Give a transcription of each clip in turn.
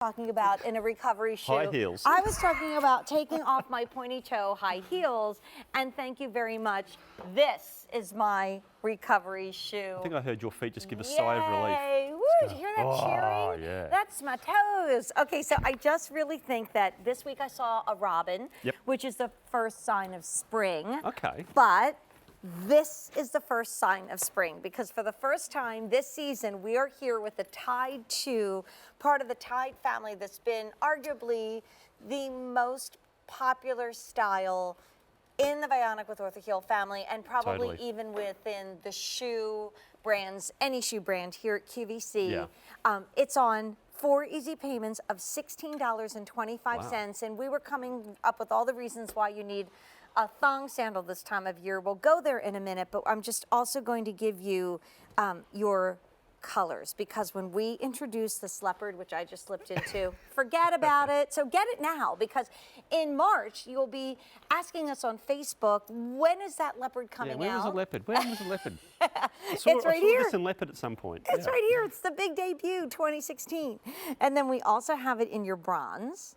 talking about in a recovery shoe. High heels. I was talking about taking off my pointy toe high heels, and thank you very much. This is my recovery shoe. I think I heard your feet just give a sigh of relief. Yay! Woo! Did you hear that cheering? Yeah. That's my toes. Okay, so I just really think that this week I saw a robin, which is the first sign of spring. Okay. But this is the first sign of spring, because for the first time this season we are here with the Tide 2, part of the Tide family that's been arguably the most popular style in the Vionic Orthotic family, and probably even within the shoe brands, any shoe brand here at QVC. Yeah. It's on 4 easy payments of $16.25, Wow. and we were coming up with all the reasons why you need a thong sandal this time of year. We'll go there in a minute, but I'm just also going to give you your colors, because when we introduce this leopard, which I just slipped into, forget about it. So get it now, because in March you'll be asking us on Facebook, when is that leopard coming when out? was the leopard? When was the leopard? It's right here. I saw this in leopard at some point. It's right here. It's the big debut, 2016. And then we also have it in your bronze.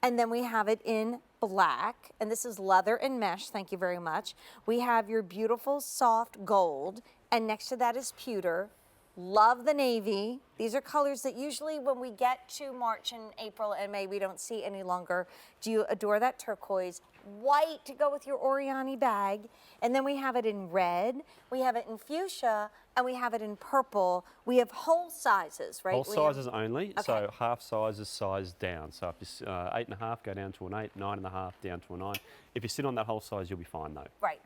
And then we have it in black, and this is leather and mesh, thank you very much. We have your beautiful soft gold, and next to that is pewter. Love the navy. These are colors that usually when we get to March and April and May, we don't see any longer. Do you adore that turquoise? White to go with your Oriani bag. And then we have it in red, we have it in fuchsia, and we have it in purple. We have whole sizes, right? Whole sizes only, so half sizes size down. So if you're 8.5, go down to an 8, 9.5 down to a 9. If you sit on that whole size, you'll be fine though. Right.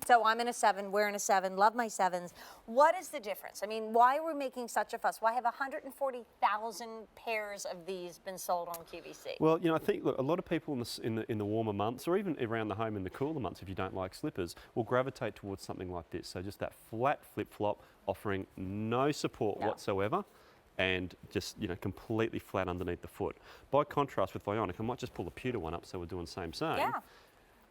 So I'm in a 7, we're in a 7, love my 7s. What is the difference? I mean, why are we making such a fuss? Why have 140,000 pairs of these been sold on QVC? Well, you know, I think look, a lot of people in the warmer months, or even around the home in the cooler months, if you don't like slippers, will gravitate towards something like this. So just that flat flip-flop, offering no support whatsoever, and just, you know, completely flat underneath the foot. By contrast with Vionic, I might just pull the pewter one up so we're doing same. Yeah.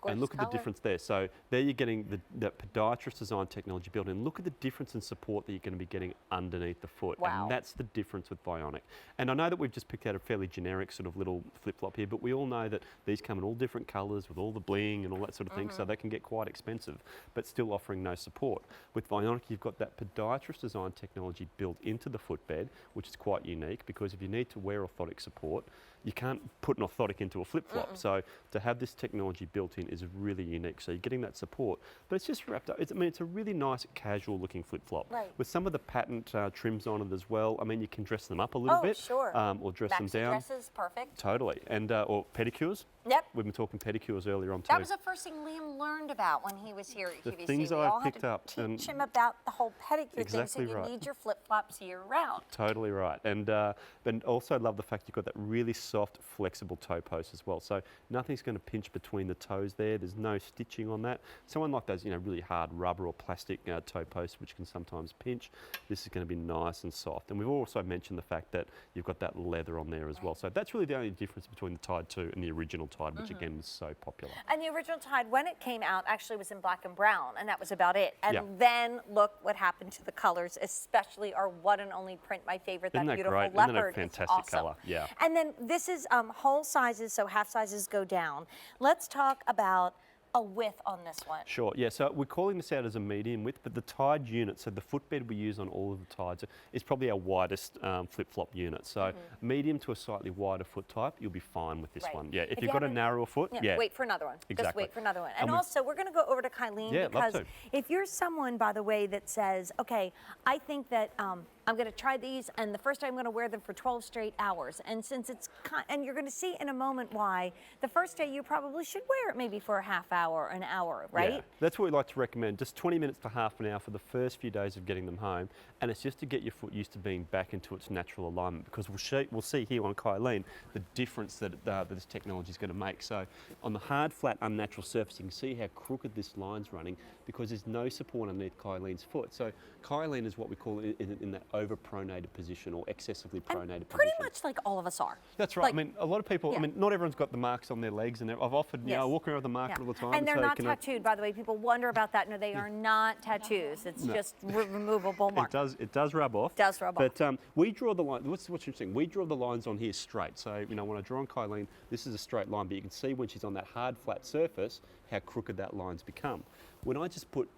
And look at the difference there. So there you're getting the podiatrist design technology built in. Look at the difference in support that you're going to be getting underneath the foot. Wow. And that's the difference with Vionic. And I know that we've just picked out a fairly generic sort of little flip-flop here, but we all know that these come in all different colours with all the bling and all that sort of thing, so they can get quite expensive, but still offering no support. With Vionic, you've got that podiatrist design technology built into the footbed, which is quite unique, because if you need to wear orthotic support, you can't put an orthotic into a flip-flop. So to have this technology built in is really unique. So you're getting that support, but it's just wrapped up. I mean, it's a really nice casual looking flip-flop. Right. With some of the patent trims on it as well. I mean, you can dress them up a little bit. Sure. Or dress them down. Dresses, perfect. Totally. And or pedicures. Yep. We've been talking pedicures earlier on too. That was the first thing Liam learned about when he was here at QVC. The things we I've all picked had to up. teach him about the whole pedicure Exactly thing, so you right. need your flip-flops year-round. Totally right. And also love the fact you've got that really soft, flexible toe post as well. So nothing's going to pinch between the toes there. There's no stitching on that. So unlike those, you know, really hard rubber or plastic toe posts, which can sometimes pinch, this is going to be nice and soft. And we've also mentioned the fact that you've got that leather on there as well. So that's really the only difference between the Tide 2 and the original Tide, which again was so popular. And the original Tide, when it came out, actually was in black and brown, and that was about it. And then look what happened to the colors, especially our one and only print, my favorite, that beautiful great? leopard. Isn't that a fantastic awesome. colour? Yeah. And then this is whole sizes, so half sizes go down. Let's talk about a width on this one. Sure, yeah, so we're calling this out as a medium width, but the Tide unit, so the footbed we use on all of the Tides, is probably our widest flip-flop unit. So medium to a slightly wider foot type, you'll be fine with this one. Yeah, if you've got a narrower foot, wait for another one. Exactly. Just wait for another one. And also, we're going to go over to Kylene, because if you're someone, by the way, that says, okay, I think that I'm going to try these, and the first time I'm going to wear them for 12 straight hours. And since it's, and you're going to see in a moment why, the first day you probably should wear it maybe for a half hour, an hour, right? Yeah, that's what we like to recommend. Just 20 minutes to half an hour for the first few days of getting them home. And it's just to get your foot used to being back into its natural alignment, because we'll see here on Kylene the difference that this technology is going to make. So on the hard, flat, unnatural surface, you can see how crooked this line's running, because there's no support underneath Kylene's foot. So Kylene is what we call in that over-pronated position or excessively pronated Pretty position. much like all of us are. That's right. Like, I mean, a lot of people, yeah. I mean, not everyone's got the marks on their legs, and I've offered, you know, I walk around with the mark all the time. And they're say, not "Can I-" tattooed, by the way. People wonder about that. No, they are not tattoos. It's just removable marks. It does rub off. Does rub off. But we draw the line. What's interesting? We draw the lines on here straight. So you know, when I draw on Kylene, this is a straight line, but you can see when she's on that hard, flat surface how crooked that line's become. When I just put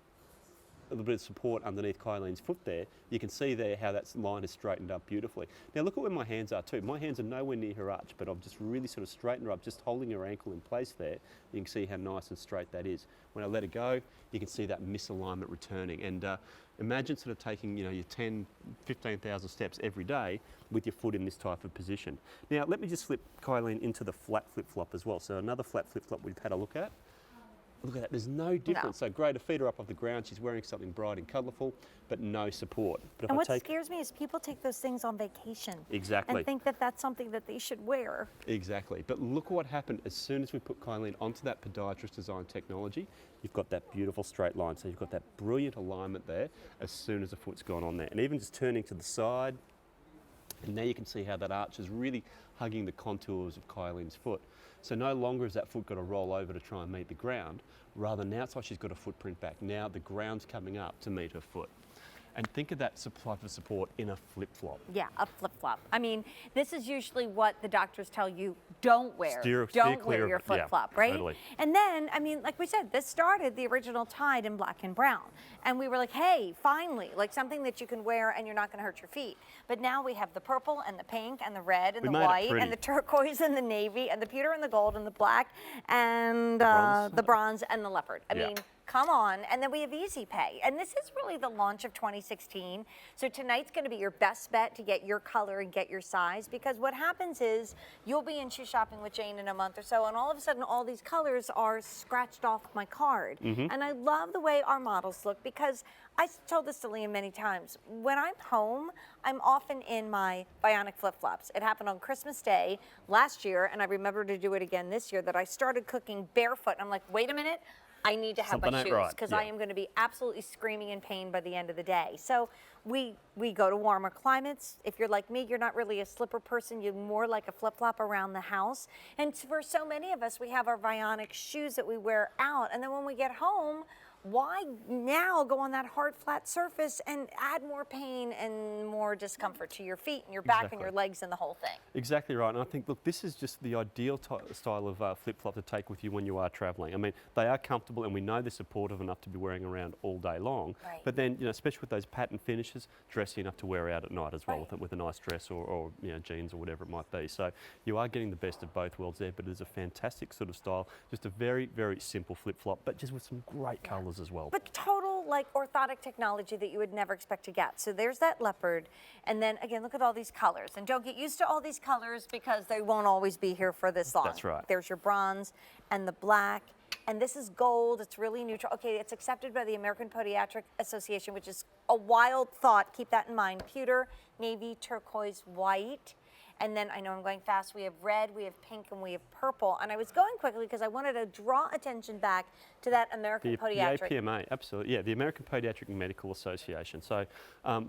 a little bit of support underneath Kylene's foot there, you can see there how that line is straightened up beautifully. Now look at where my hands are too. My hands are nowhere near her arch, but I've just really sort of straightened her up, just holding her ankle in place there. You can see how nice and straight that is. When I let it go, you can see that misalignment returning. And imagine sort of taking, you know, your 10, 15,000 steps every day with your foot in this type of position. Now let me just flip Kylene into the flat flip-flop as well. So another flat flip-flop we've had a look at. Look at that, there's no difference. So great, her feet are up off the ground, she's wearing something bright and colourful, but no support. But if And I what take, scares me is people take those things on vacation. Exactly. And think that that's something that they should wear. Exactly, but look what happened as soon as we put Kylene onto that podiatrist design technology. You've got that beautiful straight line, so you've got that brilliant alignment there as soon as the foot's gone on there. And even just turning to the side, and now you can see how that arch is really hugging the contours of Kylene's foot. So no longer has that foot got to roll over to try and meet the ground, rather now it's like she's got a footprint back. Now the ground's coming up to meet her foot. And think of that type of support in a flip-flop. Yeah, a flip-flop. I mean, this is usually what the doctors tell you, don't wear. Steer don't clear wear your of- yeah, flip-flop, right? totally. And then, I mean, like we said, this started the original Tide in black and brown. And we were like, hey, finally, like something that you can wear and you're not going to hurt your feet. But now we have the purple and the pink and the red and We the made it white pretty. and the turquoise and the navy and the pewter and the gold and the black and Bronze. the bronze and the leopard. I Yeah. mean, come on. And then we have Easy Pay. And this is really the launch of 2016. So tonight's going to be your best bet to get your color and get your size, because what happens is you'll be in shoe shopping with Jane in a month or so, and all of a sudden all these colors are scratched off my card. And I love the way our models look, because I told this to Liam many times. When I'm home, I'm often in my Vionic flip-flops. It happened on Christmas Day last year, and I remember to do it again this year, that I started cooking barefoot. I'm like, wait a minute. I need to have Something my ain't shoes, right. because Yeah. I am going to be absolutely screaming in pain by the end of the day. So we go to warmer climates. If you're like me, you're not really a slipper person. You're more like a flip-flop around the house. And for so many of us, we have our Vionic shoes that we wear out. And then when we get home, why now go on that hard, flat surface and add more pain and more discomfort to your feet and your back and Exactly. your legs and the whole thing? Exactly right, and I think, look, this is just the ideal style of flip-flop to take with you when you are travelling. I mean, they are comfortable, and we know they're supportive enough to be wearing around all day long. Right. But then, you know, especially with those pattern finishes, dressy enough to wear out at night as well, Right. with a nice dress or you know, jeans or whatever it might be. So you are getting the best of both worlds there, but it is a fantastic sort of style, just a very, very simple flip-flop, but just with some great colours as well. But total like orthotic technology that you would never expect to get. So there's that leopard, and then again, look at all these colors. And don't get used to all these colors, because they won't always be here for this long. That's right. There's your bronze and the black, and this is gold. It's really neutral. Okay, it's accepted by the American Podiatric Association, which is a wild thought. Keep that in mind. Pewter, navy, turquoise, white. And then I know I'm going fast. We have red, we have pink, and we have purple. And I was going quickly because I wanted to draw attention back to that American The Podiatric. APMA, absolutely. Yeah, the American Podiatric Medical Association. So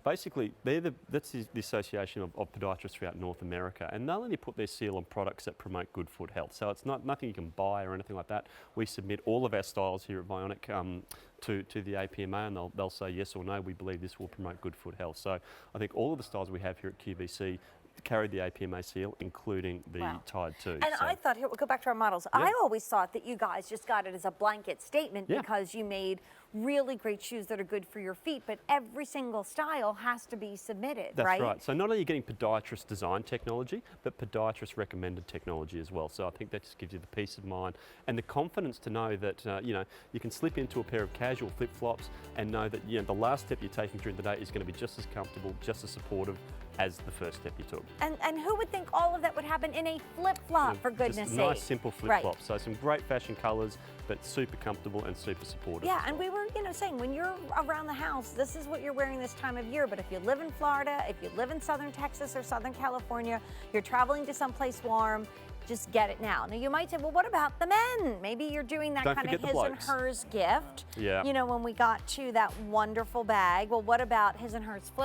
basically, that's the association of podiatrists throughout North America. And they'll only put their seal on products that promote good foot health. So it's nothing you can buy or anything like that. We submit all of our styles here at Vionic to the APMA, and they'll say yes or no, we believe this will promote good foot health. So I think all of the styles we have here at QVC carried the APMA seal, including the Wow. Tide too. And so. I thought, here, we'll go back to our models. Yeah. I always thought that you guys just got it as a blanket statement Yeah. because you made really great shoes that are good for your feet, but every single style has to be submitted, That's right? right. So not only are you getting podiatrist design technology, but podiatrist recommended technology as well. So I think that just gives you the peace of mind and the confidence to know that you know, you can slip into a pair of casual flip-flops and know that, you know, the last step you're taking during the day is going to be just as comfortable, just as supportive as the first step you took. And who would think all of that would happen in a flip-flop, for goodness Just sake? nice, simple Right. flip-flops. So some great fashion colours, but super comfortable and super supportive. Yeah, as and well. we were, saying when you're around the house, this is what you're wearing this time of year. But if you live in Florida, if you live in Southern Texas or Southern California, you're traveling to someplace warm, just get it now. Now you might say, well, what about the men? Maybe you're doing that Don't kind of forget the his and blokes. hers gift. Yeah. When we got to that wonderful bag. Well, what about his and hers flip